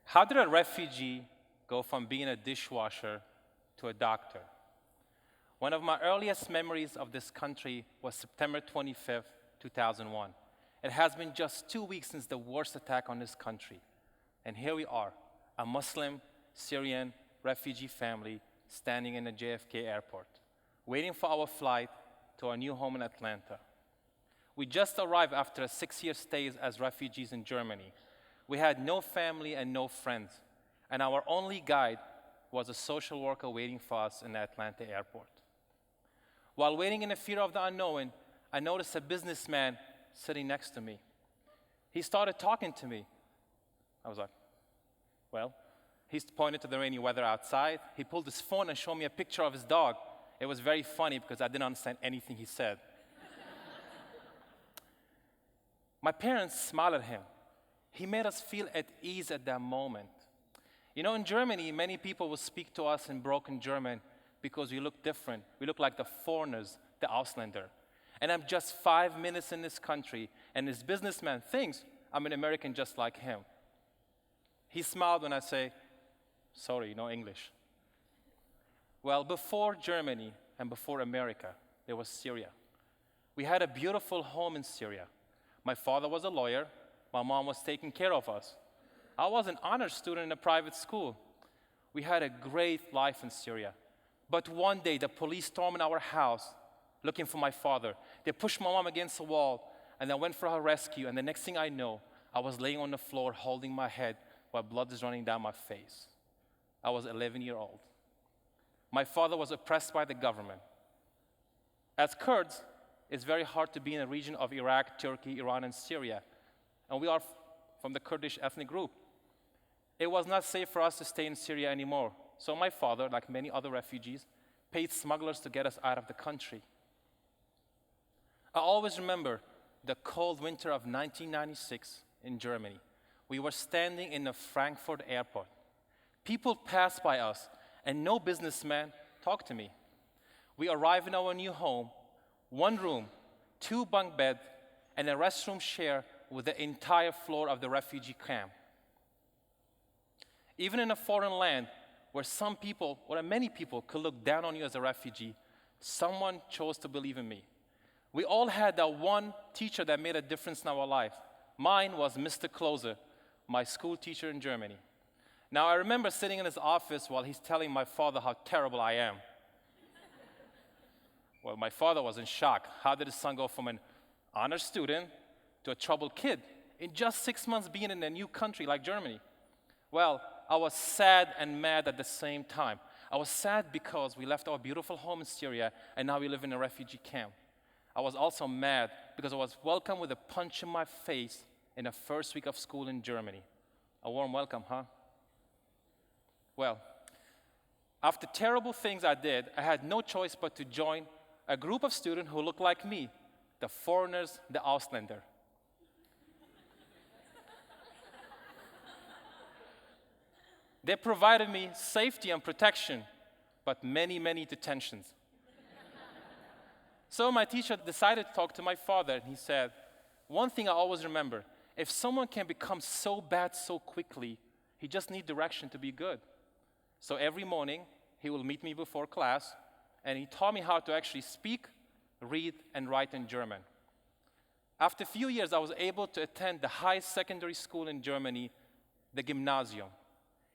How did a refugee go from being a dishwasher to a doctor? One of my earliest memories of this country was September 25th, 2001. It has been just 2 weeks since the worst attack on this country. And here we are, a Muslim, Syrian refugee family standing in the JFK airport, waiting for our flight to our new home in Atlanta. We just arrived after a 6-year stay as refugees in Germany. We had no family and no friends, and our only guide was a social worker waiting for us in the Atlanta airport. While waiting in the fear of the unknown, I noticed a businessman sitting next to me. He started talking to me. I was like, well, he pointed to the rainy weather outside. He pulled his phone and showed me a picture of his dog. It was very funny because I didn't understand anything he said. My parents smiled at him. He made us feel at ease at that moment. You know, in Germany, many people will speak to us in broken German because we look different. We look like the foreigners, the Ausländer. And I'm just 5 minutes in this country, and this businessman thinks I'm an American just like him. He smiled when I say, sorry, no English. Well, before Germany and before America, there was Syria. We had a beautiful home in Syria. My father was a lawyer. My mom was taking care of us. I was an honor student in a private school. We had a great life in Syria. But one day, the police stormed in our house looking for my father. They pushed my mom against the wall, and I went for her rescue. And the next thing I know, I was laying on the floor holding my head while blood is running down my face. I was 11 years old. My father was oppressed by the government. As Kurds, it's very hard to be in a region of Iraq, Turkey, Iran, and Syria. And we are from the Kurdish ethnic group. It was not safe for us to stay in Syria anymore. So my father, like many other refugees, paid smugglers to get us out of the country. I always remember the cold winter of 1996 in Germany. We were standing in the Frankfurt airport. People passed by us, and no businessman talked to me. We arrived in our new home, 1 room, 2 bunk beds, and a restroom share with the entire floor of the refugee camp. Even in a foreign land where some people, or many people, could look down on you as a refugee, someone chose to believe in me. We all had that one teacher that made a difference in our life. Mine was Mr. Klose, my school teacher in Germany. Now, I remember sitting in his office while he's telling my father how terrible I am. Well, my father was in shock. How did his son go from an honor student to a troubled kid in just 6 months being in a new country like Germany? Well, I was sad and mad at the same time. I was sad because we left our beautiful home in Syria and now we live in a refugee camp. I was also mad because I was welcomed with a punch in my face in the first week of school in Germany. A warm welcome, huh? Well, after terrible things I did, I had no choice but to join a group of students who looked like me, the foreigners, the Ausländer. They provided me safety and protection, but many, many detentions. So my teacher decided to talk to my father, and he said, one thing I always remember, if someone can become so bad so quickly, he just needs direction to be good. So every morning, he will meet me before class, and he taught me how to actually speak, read, and write in German. After a few years, I was able to attend the highest secondary school in Germany, the Gymnasium.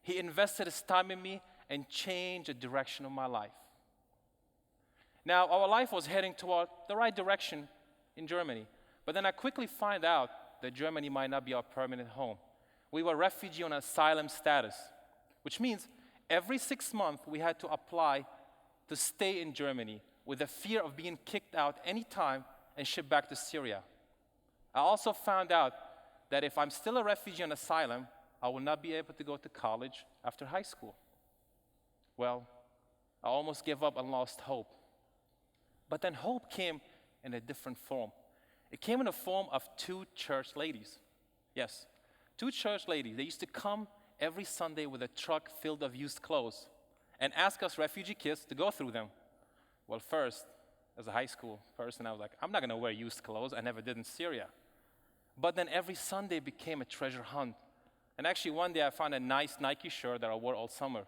He invested his time in me and changed the direction of my life. Now, our life was heading toward the right direction in Germany, but then I quickly found out that Germany might not be our permanent home. We were refugee on asylum status, which means every 6 months we had to apply to stay in Germany with the fear of being kicked out anytime and shipped back to Syria. I also found out that if I'm still a refugee on asylum, I will not be able to go to college after high school. Well, I almost gave up and lost hope. But then hope came in a different form. It came in the form of 2 church ladies. Yes, 2 church ladies. They used to come every Sunday with a truck filled of used clothes and ask us refugee kids to go through them. Well, first, as a high school person, I was like, I'm not going to wear used clothes. I never did in Syria. But then every Sunday became a treasure hunt. And actually, one day I found a nice Nike shirt that I wore all summer.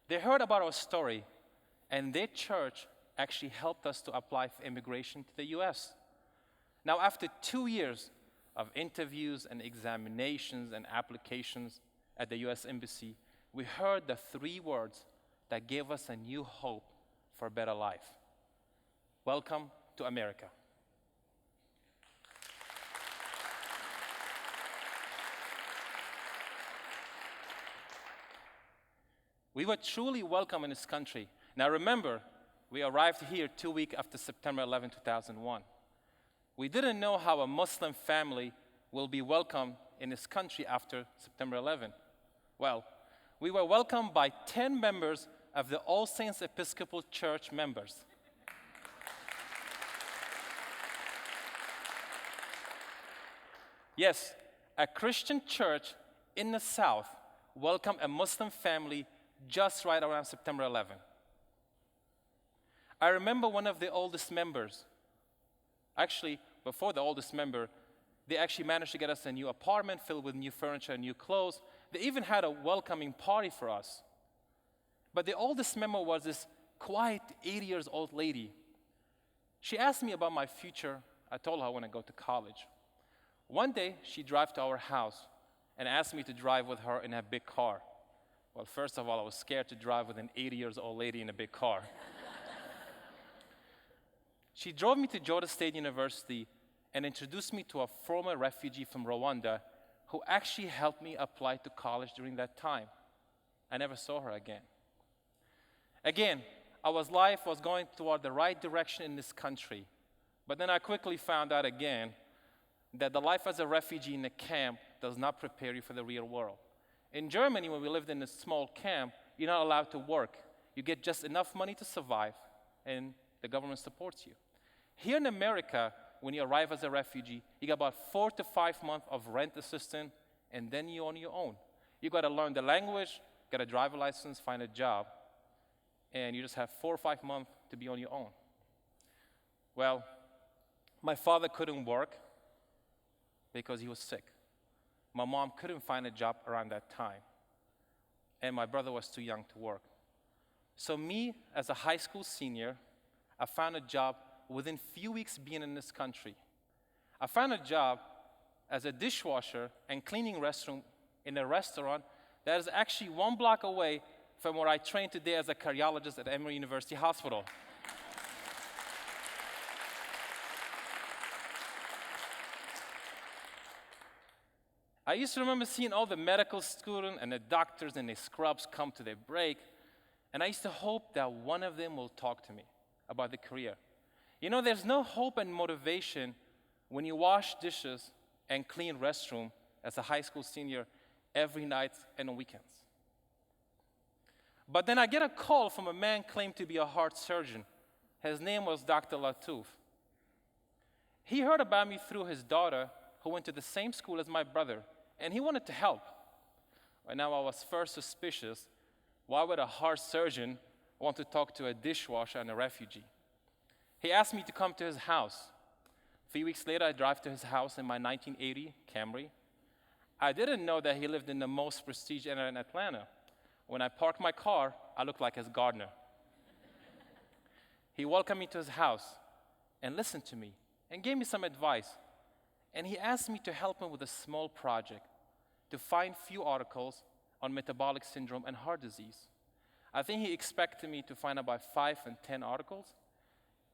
They heard about our story, and their church actually helped us to apply for immigration to the US. Now, after 2 years of interviews and examinations and applications at the US Embassy, we heard the 3 words that gave us a new hope for a better life. Welcome to America. We were truly welcome in this country. Now remember, we arrived here 2 weeks after September 11, 2001. We didn't know how a Muslim family will be welcomed in this country after September 11. Well, we were welcomed by 10 members of the All Saints Episcopal Church members. Yes, a Christian church in the South welcomed a Muslim family just right around September 11. I remember one of the oldest members. Actually, before the oldest member, they actually managed to get us a new apartment filled with new furniture and new clothes. They even had a welcoming party for us. But the oldest member was this quiet 80-year-old lady. She asked me about my future. I told her I want to go to college. One day, she drove to our house and asked me to drive with her in a big car. Well, first of all, I was scared to drive with an 80-year-old lady in a big car. She drove me to Georgia State University and introduced me to a former refugee from Rwanda who actually helped me apply to college during that time. I never saw her again. Again, our life was going toward the right direction in this country. But then I quickly found out again that the life as a refugee in a camp does not prepare you for the real world. In Germany, when we lived in a small camp, you're not allowed to work. You get just enough money to survive, and the government supports you. Here in America, when you arrive as a refugee, you get about 4 to 5 months of rent assistance, and then you're on your own. You got to learn the language, get a driver license, find a job, and you just have 4 or 5 months to be on your own. Well, my father couldn't work because he was sick. My mom couldn't find a job around that time, and my brother was too young to work. So me, as a high school senior, I found a job within few weeks being in this country. I found a job as a dishwasher and cleaning restroom in a restaurant that is actually 1 block away from where I trained today as a cardiologist at Emory University Hospital. I used to remember seeing all the medical students and the doctors and the scrubs come to their break, and I used to hope that one of them will talk to me about the career. You know, there's no hope and motivation when you wash dishes and clean restroom as a high school senior every night and on weekends. But then I get a call from a man claimed to be a heart surgeon. His name was Dr. Latouf. He heard about me through his daughter, who went to the same school as my brother, and he wanted to help. Right now, I was first suspicious. Why would a heart surgeon want to talk to a dishwasher and a refugee? He asked me to come to his house. A few weeks later, I drive to his house in my 1980 Camry. I didn't know that he lived in the most prestigious area in Atlanta. When I parked my car, I looked like his gardener. He welcomed me to his house and listened to me and gave me some advice. And he asked me to help him with a small project to find few articles on metabolic syndrome and heart disease. I think he expected me to find about 5 and 10 articles.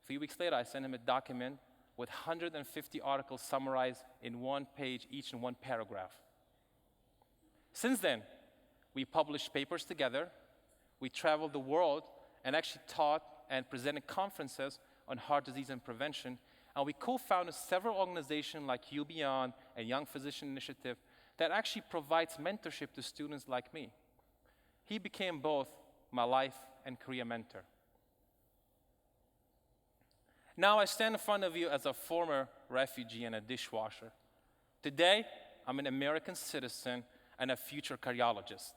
A few weeks later, I sent him a document with 150 articles summarized in 1 page, each in 1 paragraph. Since then, we published papers together, we traveled the world, and actually taught and presented conferences on heart disease and prevention, and we co-founded several organizations like You Beyond and Young Physician Initiative that actually provides mentorship to students like me. He became both my life and career mentor. Now I stand in front of you as a former refugee and a dishwasher. Today, I'm an American citizen and a future cardiologist.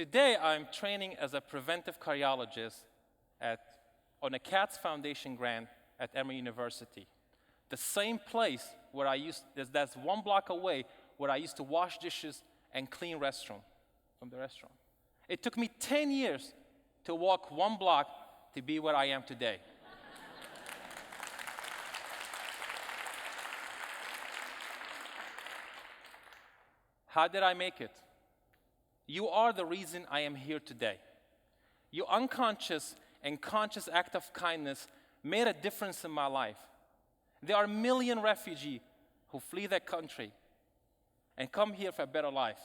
Today, I'm training as a preventive cardiologist on a Katz Foundation grant at Emory University. The same place where that's 1 block away, where I used to wash dishes and clean from the restaurant. It took me 10 years to walk 1 block to be where I am today. How did I make it? You are the reason I am here today. Your unconscious and conscious act of kindness made a difference in my life. There are million refugees who flee their country and come here for a better life.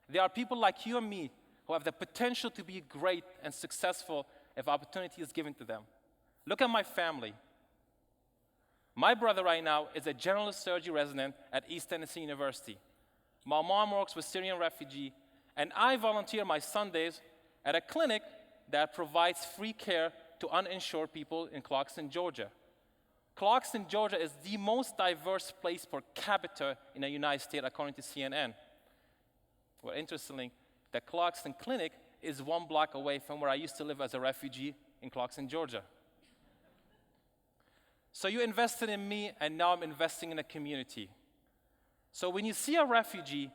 There are people like you and me who have the potential to be great and successful if opportunity is given to them. Look at my family. My brother right now is a general surgery resident at East Tennessee University. My mom works with Syrian refugees, and I volunteer my Sundays at a clinic that provides free care to uninsured people in Clarkston, Georgia. Clarkston, Georgia is the most diverse place per capita in the United States, according to CNN. Well, interestingly, the Clarkston Clinic is 1 block away from where I used to live as a refugee in Clarkston, Georgia. So you invested in me, and now I'm investing in the community. So when you see a refugee,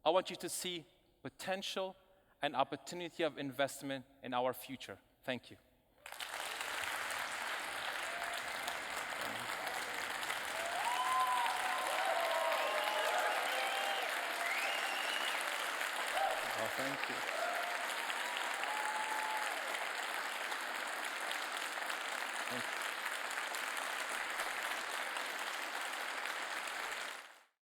I want you to see potential and opportunity of investment in our future. Thank you. Well, thank you.